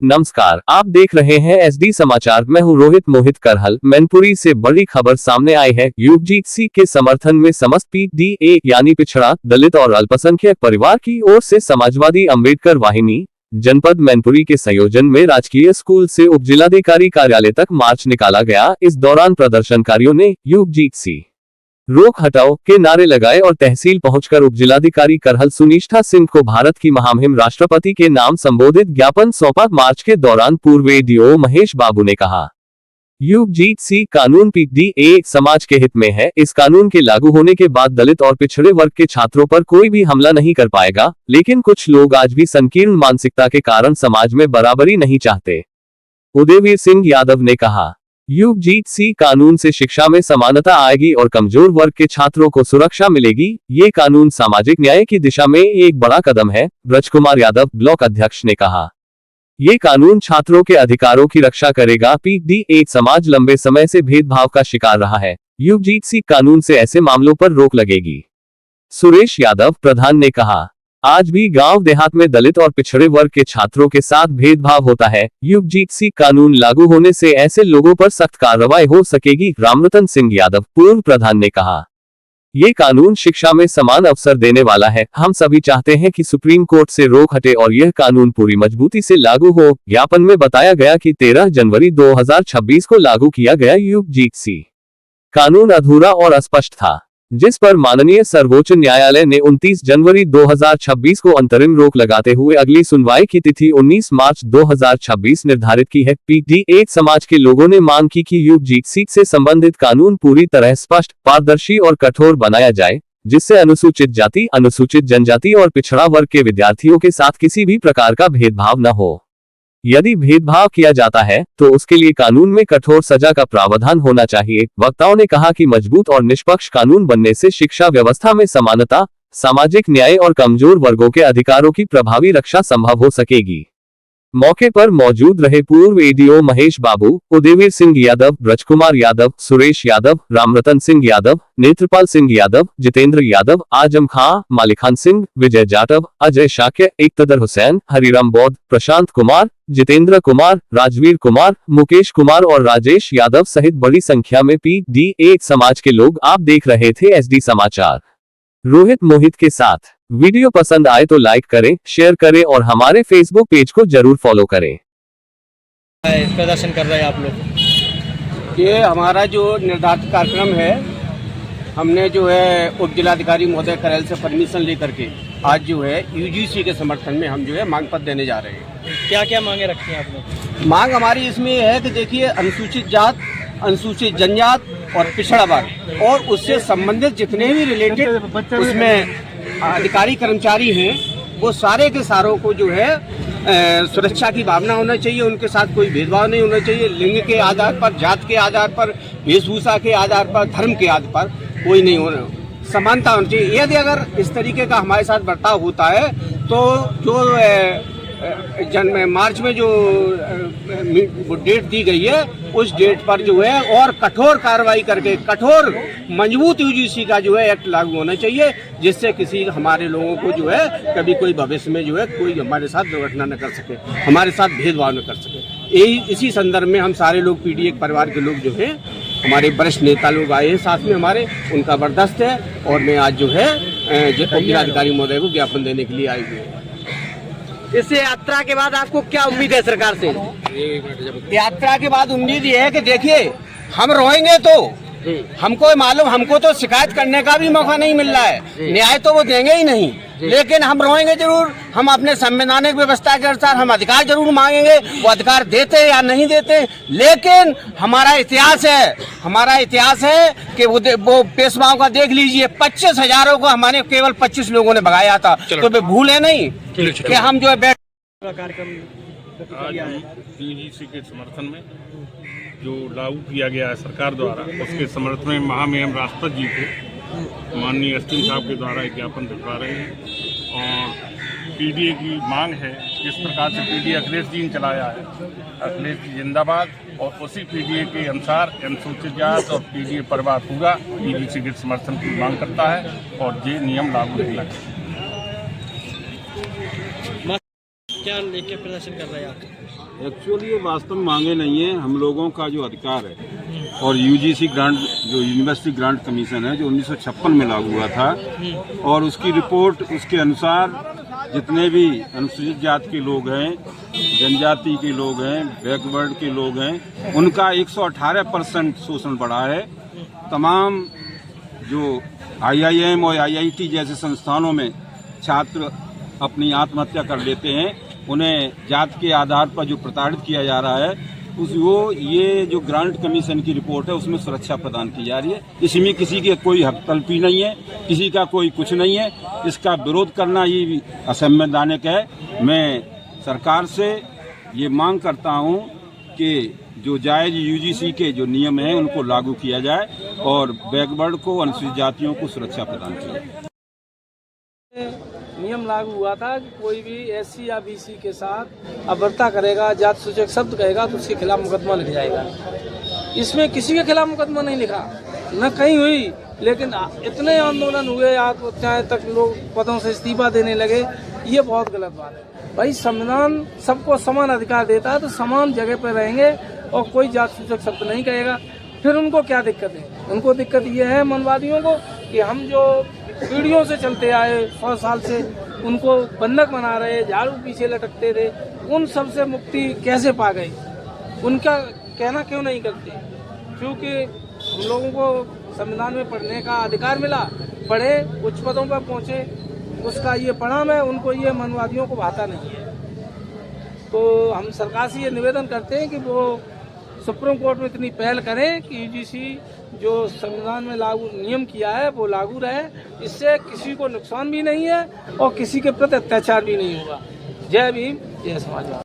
नमस्कार, आप देख रहे हैं एसडी समाचार। मैं हूं रोहित मोहित करहल। मैनपुरी से बड़ी खबर सामने आई है। यूजीसी के समर्थन में समस्त पीडीए यानी पिछड़ा, दलित और अल्पसंख्यक परिवार की ओर से समाजवादी अम्बेडकर वाहिनी जनपद मैनपुरी के संयोजन में राजकीय स्कूल से उप जिलाधिकारी कार्यालय तक मार्च निकाला गया। इस दौरान प्रदर्शनकारियों ने यूजीसी रोक हटाओ के नारे लगाए और तहसील पहुंचकर उपजिलाधिकारी करहल सुनिष्ठा सिंह को भारत की महामहिम राष्ट्रपति के नाम संबोधित ज्ञापन सौंपा। मार्च के दौरान पूर्व एडीओ महेश बाबू ने कहा, यूजीसी कानून पीडीए समाज के हित में है। इस कानून के लागू होने के बाद दलित और पिछड़े वर्ग के छात्रों पर कोई भी हमला नहीं कर पाएगा, लेकिन कुछ लोग आज भी संकीर्ण मानसिकता के कारण समाज में बराबरी नहीं चाहते। उदयवीर सिंह यादव ने कहा, यूजीसी कानून से शिक्षा में समानता आएगी और कमजोर वर्ग के छात्रों को सुरक्षा मिलेगी। ये कानून सामाजिक न्याय की दिशा में एक बड़ा कदम है, ब्रजकुमार यादव ब्लॉक अध्यक्ष ने कहा। ये कानून छात्रों के अधिकारों की रक्षा करेगा। पीडीए समाज लंबे समय से भेदभाव का शिकार रहा है। यूजीसी कानून से ऐसे मामलों पर रोक लगेगी। सुरेश यादव प्रधान ने कहा, आज भी गांव देहात में दलित और पिछड़े वर्ग के छात्रों के साथ भेदभाव होता है। यूजीसी कानून लागू होने से ऐसे लोगों पर सख्त कार्रवाई हो सकेगी। रामरतन सिंह यादव पूर्व प्रधान ने कहा, ये कानून शिक्षा में समान अवसर देने वाला है। हम सभी चाहते हैं कि सुप्रीम कोर्ट से रोक हटे और यह कानून पूरी मजबूती से लागू हो। ज्ञापन में बताया गया कि 13 जनवरी 2026 को लागू किया गया यूजीसी कानून अधूरा और अस्पष्ट था, जिस पर माननीय सर्वोच्च न्यायालय ने 29 जनवरी 2026 को अंतरिम रोक लगाते हुए अगली सुनवाई की तिथि 19 मार्च 2026 निर्धारित की है। पीडीए समाज के लोगों ने मांग की कि यूजीसी से संबंधित कानून पूरी तरह स्पष्ट, पारदर्शी और कठोर बनाया जाए, जिससे अनुसूचित जाति, अनुसूचित जनजाति और पिछड़ा वर्ग के विद्यार्थियों के साथ किसी भी प्रकार का भेदभाव न हो। यदि भेदभाव किया जाता है तो उसके लिए कानून में कठोर सजा का प्रावधान होना चाहिए। वक्ताओं ने कहा कि मजबूत और निष्पक्ष कानून बनने से शिक्षा व्यवस्था में समानता, सामाजिक न्याय और कमजोर वर्गों के अधिकारों की प्रभावी रक्षा संभव हो सकेगी। मौके पर मौजूद रहे पूर्व एडीओ महेश बाबू, उदयवीर सिंह यादव, ब्रजकुमार यादव, सुरेश यादव, रामरतन सिंह यादव, नेत्रपाल सिंह यादव, जितेंद्र यादव, आजम खां, मालिखान सिंह, विजय जाटव, अजय शाक्य, इक्तदर हुसैन, हरिराम बौद्ध, प्रशांत कुमार, जितेंद्र कुमार, राजवीर कुमार, मुकेश कुमार और राजेश यादव सहित बड़ी संख्या में पीडीए समाज के लोग आप देख रहे थे एसडी समाचार रोहित मोहित के साथ। वीडियो पसंद आए तो लाइक करें, शेयर करें और हमारे फेसबुक पेज को जरूर फॉलो करें। प्रदर्शन कर रहे हैं आप लोग? ये हमारा जो निर्धारित कार्यक्रम है, हमने जो है उप जिलाधिकारी महोदय करहल से परमिशन लेकर के आज जो है यूजीसी के समर्थन में हम जो है मांग पत्र देने जा रहे हैं। क्या क्या मांगे रखी हैं आप लोग? मांग हमारी इसमें यह है कि देखिए, अनुसूचित जात, अनुसूचित जनजात और पिछड़ा वर्ग और उससे संबंधित जितने भी रिलेटेड उसमें अधिकारी कर्मचारी हैं, वो सारे के सारों को जो है सुरक्षा की भावना होना चाहिए। उनके साथ कोई भेदभाव नहीं होना चाहिए। लिंग के आधार पर, जात के आधार पर, वेशभूषा के आधार पर, धर्म के आधार पर कोई नहीं होना, समानता होनी चाहिए। यदि अगर इस तरीके का हमारे साथ बर्ताव होता है तो जो मार्च में जो डेट दी गई है, उस डेट पर जो है और कठोर कार्रवाई करके कठोर मजबूत यूजीसी का जो है एक्ट लागू होना चाहिए, जिससे किसी हमारे लोगों को जो है कभी कोई भविष्य में जो है कोई हमारे साथ दुर्घटना न कर सके, हमारे साथ भेदभाव न कर सके। यही इसी संदर्भ में हम सारे लोग पीडीए परिवार के लोग जो हैं, हमारे वरिष्ठ नेता लोग आए हैं साथ में हमारे, उनका बर्दाश्त है और मैं आज जो है जिलाधिकारी महोदय को ज्ञापन देने के लिए आई हुई है। इस यात्रा के बाद आपको क्या उम्मीद है सरकार से? यात्रा के बाद उम्मीद ये है कि देखिए, हम रोएंगे तो हमको मालूम, हमको तो शिकायत करने का भी मौका नहीं मिल रहा है, न्याय तो वो देंगे ही नहीं, लेकिन हम रोएंगे जरूर। हम अपने संवैधानिक व्यवस्था के अनुसार हम अधिकार जरूर मांगेंगे, वो अधिकार देते या नहीं देते, लेकिन हमारा इतिहास है कि वो पेशवाओं का देख लीजिए, 25,000 को हमारे केवल 25 लोगों ने भगाया था, तो वे भूले नहीं कि हम जो है आज यूजीसी के समर्थन में जो लागू किया गया है सरकार द्वारा, उसके समर्थन में महामहिम राष्ट्रपति जी को माननीय एसपी साहब के द्वारा एक ज्ञापन भिजवा रहे हैं। और पीडीए की मांग है, जिस प्रकार से पीडीए अखिलेश जी ने चलाया है, अखिलेश जी जिंदाबाद, और उसी पीडीए के अनुसार अनुसूचित जात और पीडीए परिवार पूरा यूजीसी के समर्थन की मांग करता है और ये नियम लागू नहीं लगे। क्या लेके प्रदर्शन कर रहे हैं आप? एक्चुअली ये वास्तव में मांगे नहीं है, हम लोगों का जो अधिकार है। और यूजीसी ग्रांट, जो यूनिवर्सिटी ग्रांट कमीशन है, जो 1956 में लागू हुआ था, और उसकी रिपोर्ट उसके अनुसार जितने भी अनुसूचित जाति के लोग हैं, जनजाति के लोग हैं, बैकवर्ड के लोग हैं, उनका 118% शोषण बढ़ा है। तमाम जो IIM और IIT जैसे संस्थानों में छात्र अपनी आत्महत्या कर लेते हैं, उन्हें जात के आधार पर जो प्रताड़ित किया जा रहा है, ये जो ग्रांट कमीशन की रिपोर्ट है उसमें सुरक्षा प्रदान की जा रही है। इसमें किसी के कोई हक तलफी नहीं है, किसी का कोई कुछ नहीं है। इसका विरोध करना ही असंवैधानिक है। मैं सरकार से ये मांग करता हूं कि जो जायज यूजीसी के जो नियम हैं उनको लागू किया जाए और बैकवर्ड को, अनुसूचित जातियों को सुरक्षा प्रदान की जाए। नियम लागू हुआ था कि कोई भी SC या BC के साथ अभद्रता करेगा, जात सूचक शब्द कहेगा तो उसके खिलाफ मुकदमा लिख जाएगा। इसमें किसी के खिलाफ मुकदमा नहीं लिखा, न कहीं हुई, लेकिन इतने आंदोलन हुए, आत्महत्याएं तक, लोग पदों से इस्तीफा देने लगे। ये बहुत गलत बात है। भाई संविधान सबको समान अधिकार देता है, तो समान जगह पर रहेंगे और कोई जात सूचक शब्द नहीं कहेगा। फिर उनको क्या दिक्कत है? उनको दिक्कत ये है मनवादियों को कि हम जो पीढ़ियों से चलते आए 100 साल से, उनको बंधक बना रहे, झाड़ू पीछे लटकते थे, उन सब से मुक्ति कैसे पा गई? उनका कहना क्यों नहीं करते? क्योंकि हम लोगों को संविधान में पढ़ने का अधिकार मिला, पढ़े, उच्च पदों पर पहुंचे, उसका ये परिणाम है। उनको ये मनवादियों को भाता नहीं है। तो हम सरकार से ये निवेदन करते हैं कि वो सुप्रीम कोर्ट में इतनी पहल करें कि यूजीसी जो संविधान में लागू नियम किया है वो लागू रहे। इससे किसी को नुकसान भी नहीं है और किसी के प्रति अत्याचार भी नहीं होगा। जय भीम, जय समाजवाद।